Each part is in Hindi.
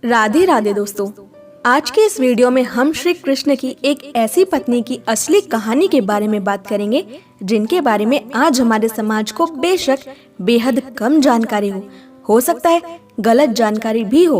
राधे राधे दोस्तों। आज के इस वीडियो में हम श्री कृष्ण की एक ऐसी पत्नी की असली कहानी के बारे में बात करेंगे जिनके बारे में आज हमारे समाज को बेशक बेहद कम जानकारी हो सकता है गलत जानकारी भी हो,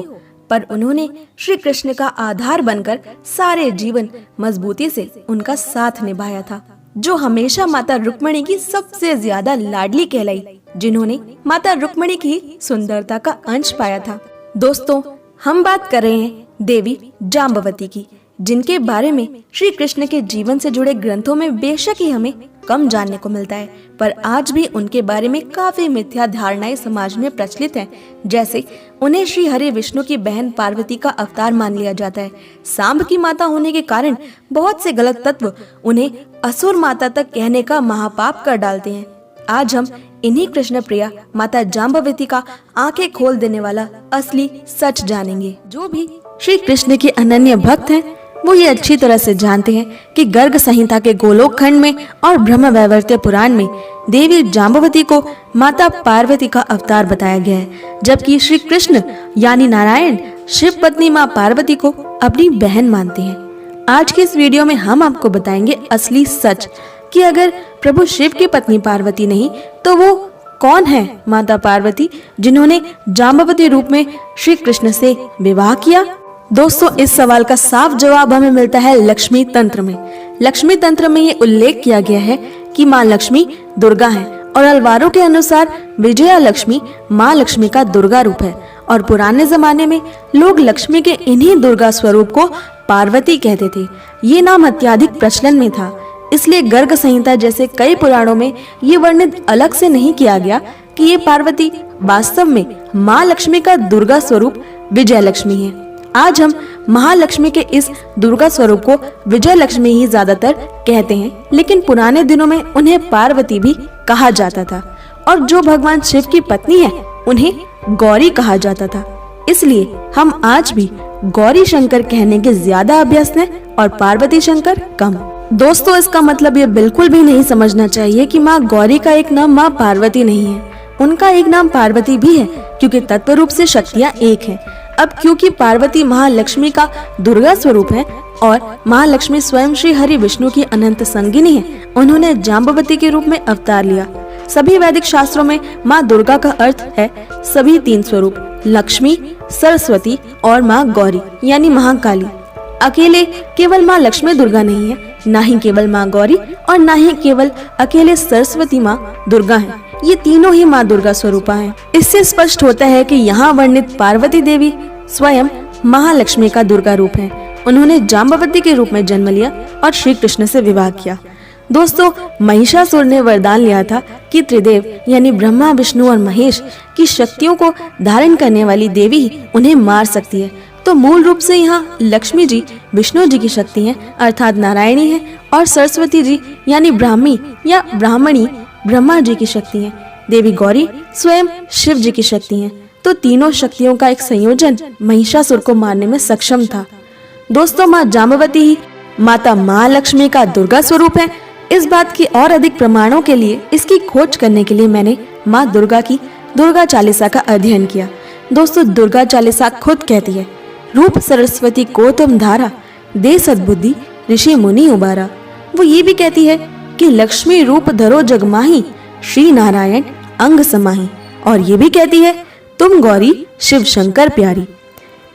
पर उन्होंने श्री कृष्ण का आधार बनकर सारे जीवन मजबूती से उनका साथ निभाया था, जो हमेशा माता रुक्मिणी की सबसे ज्यादा लाडली कहलाई, जिन्होंने माता रुक्मिणी की सुंदरता का अंश पाया था। दोस्तों, हम बात कर रहे हैं देवी जाम्बवती की, जिनके बारे में श्री कृष्ण के जीवन से जुड़े ग्रंथों में बेशक ही हमें कम जानने को मिलता है, पर आज भी उनके बारे में काफी मिथ्या धारणाएं समाज में प्रचलित हैं। जैसे उन्हें श्री हरि विष्णु की बहन पार्वती का अवतार मान लिया जाता है। सांब की माता होने के कारण बहुत से गलत तत्व उन्हें असुर माता तक कहने का महापाप कर डालते हैं। आज हम इन्हीं कृष्ण प्रिया माता जाम्बवती का आंखें खोल देने वाला असली सच जानेंगे। जो भी श्री कृष्ण के अनन्य भक्त हैं वो ये अच्छी तरह से जानते हैं कि गर्ग संहिता के गोलोक खंड में और ब्रह्म वैवर्त्य पुराण में देवी जाम्बवती को माता पार्वती का अवतार बताया गया है, जबकि श्री कृष्ण यानी नारायण शिव पत्नी माँ पार्वती को अपनी बहन मानते हैं। आज के इस वीडियो में हम आपको बताएंगे असली सच कि अगर प्रभु शिव की पत्नी पार्वती नहीं तो वो कौन है माता पार्वती, जिन्होंने जाम्बवती रूप में श्री कृष्ण से विवाह किया। दोस्तों, इस सवाल का साफ जवाब हमें मिलता है लक्ष्मी तंत्र में। लक्ष्मी तंत्र में ये उल्लेख किया गया है कि माँ लक्ष्मी दुर्गा है और अलवारों के अनुसार विजया लक्ष्मी माँ लक्ष्मी का दुर्गा रूप है, और पुराने जमाने में लोग लक्ष्मी के इन्हीं दुर्गा स्वरूप को पार्वती कहते थे। ये नाम अत्यधिक प्रचलन में था, इसलिए गर्ग संहिता जैसे कई पुराणों में ये वर्णित अलग से नहीं किया गया कि ये पार्वती वास्तव में माँ लक्ष्मी का दुर्गा स्वरूप विजय लक्ष्मी है। आज हम महालक्ष्मी के इस दुर्गा स्वरूप को विजय लक्ष्मी ही ज्यादातर कहते हैं, लेकिन पुराने दिनों में उन्हें पार्वती भी कहा जाता था, और जो भगवान शिव की पत्नी है उन्हें गौरी कहा जाता था। इसलिए हम आज भी गौरी शंकर कहने के ज्यादा अभ्यस्त हैं और पार्वती शंकर कम। दोस्तों, इसका मतलब ये बिल्कुल भी नहीं समझना चाहिए कि माँ गौरी का एक नाम माँ पार्वती नहीं है। उनका एक नाम पार्वती भी है, क्योंकि तत्व रूप से शक्तियाँ एक हैं। अब क्योंकि पार्वती महालक्ष्मी का दुर्गा स्वरूप है और महालक्ष्मी स्वयं श्री हरि विष्णु की अनंत संगिनी है, उन्होंने जाम्बवती के रूप में अवतार लिया। सभी वैदिक शास्त्रों में माँ दुर्गा का अर्थ है सभी तीन स्वरूप, लक्ष्मी, सरस्वती और माँ गौरी यानी महाकाली। अकेले केवल माँ लक्ष्मी दुर्गा नहीं है, ना ही केवल माँ गौरी और ना ही केवल अकेले सरस्वती माँ दुर्गा है। ये तीनों ही माँ दुर्गा स्वरूपा हैं। इससे स्पष्ट होता है कि यहाँ वर्णित पार्वती देवी स्वयं महालक्ष्मी का दुर्गा रूप है। उन्होंने जाम्बवती के रूप में जन्म लिया और श्री कृष्ण से विवाह किया। दोस्तों, महिषासुर ने वरदान लिया था कि त्रिदेव यानी ब्रह्मा, विष्णु और महेश की शक्तियों को धारण करने वाली देवी ही उन्हें मार सकती है। तो मूल रूप से यहाँ लक्ष्मी जी विष्णु जी की शक्ति हैं, अर्थात नारायणी है, और सरस्वती जी यानी ब्राह्मी या ब्राह्मणी ब्रह्मा जी की शक्ति हैं। देवी गौरी स्वयं शिव जी की शक्ति हैं। तो तीनों शक्तियों का एक संयोजन महिषासुर को मारने में सक्षम था। दोस्तों, माँ जाम्बवती ही माता महालक्ष्मी का दुर्गा स्वरूप है। इस बात की और अधिक प्रमाणों के लिए इसकी खोज करने के लिए मैंने माँ दुर्गा की दुर्गा चालीसा का अध्ययन किया। दोस्तों, दुर्गा चालीसा खुद कहती है, रूप सरस्वती को तुम धारा, दे सद्बुद्धि ऋषि मुनि उबारा। वो ये भी कहती है कि लक्ष्मी रूप धरो जगमाही, श्री नारायण अंग समाही, और ये भी कहती है तुम गौरी शिव शंकर प्यारी।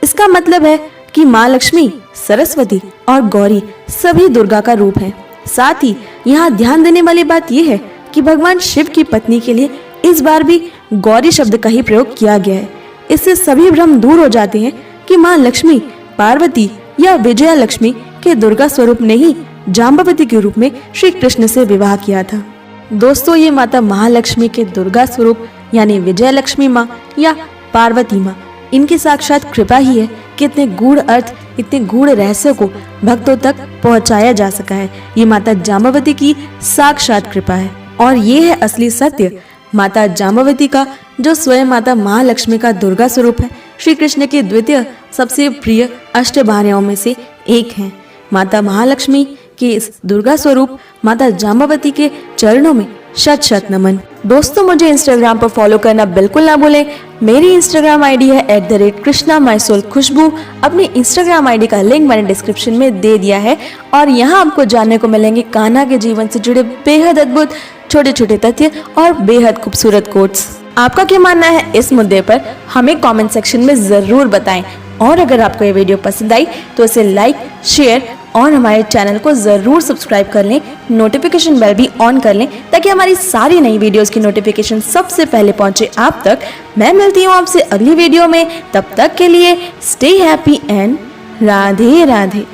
इसका मतलब है कि माँ लक्ष्मी, सरस्वती और गौरी सभी दुर्गा का रूप हैं। साथ ही यहाँ ध्यान देने वाली बात यह है कि भगवान शिव की पत्नी के लिए इस बार भी गौरी शब्द का ही प्रयोग किया गया है। इससे सभी भ्रम दूर हो जाते हैं कि माँ लक्ष्मी पार्वती या विजया लक्ष्मी के दुर्गा स्वरूप ने ही जाम्बवती के रूप में श्री कृष्ण से विवाह किया था। दोस्तों, ये माता महालक्ष्मी के दुर्गा स्वरूप यानी विजय लक्ष्मी माँ या पार्वती माँ, इनकी साक्षात कृपा ही है कि इतने गूढ़ अर्थ, इतने गूढ़ रहस्य को भक्तों तक पहुँचाया जा सका है। ये माता जाम्बवती की साक्षात कृपा है, और ये है असली सत्य माता जाम्बवती का, जो स्वयं माता महालक्ष्मी का दुर्गा स्वरूप है। श्री कृष्ण के द्वितीय सबसे प्रिय अष्टभार्याओं में से एक है। माता महालक्ष्मी के इस दुर्गा स्वरूप माता जाम्बवती के चरणों में शत शत नमन। दोस्तों, मुझे इंस्टाग्राम पर फॉलो करना बिल्कुल ना भूलें। मेरी इंस्टाग्राम आईडी है @कृष्णा_खुशबू। अपनी इंस्टाग्राम आईडी का लिंक मैंने डिस्क्रिप्शन में दे दिया है और यहाँ आपको जानने को मिलेंगे कान्हा के जीवन से जुड़े बेहद अद्भुत छोटे छोटे तथ्य और बेहद खूबसूरत कोट्स। आपका क्या मानना है इस मुद्दे पर, हमें कमेंट सेक्शन में जरूर बताएं। और अगर आपको ये वीडियो पसंद आई तो इसे लाइक, शेयर और हमारे चैनल को जरूर सब्सक्राइब कर लें। नोटिफिकेशन बेल भी ऑन कर लें ताकि हमारी सारी नई वीडियोस की नोटिफिकेशन सबसे पहले पहुंचे आप तक। मैं मिलती हूँ आपसे अगली वीडियो में, तब तक के लिए stay happy and Radhe Radhe.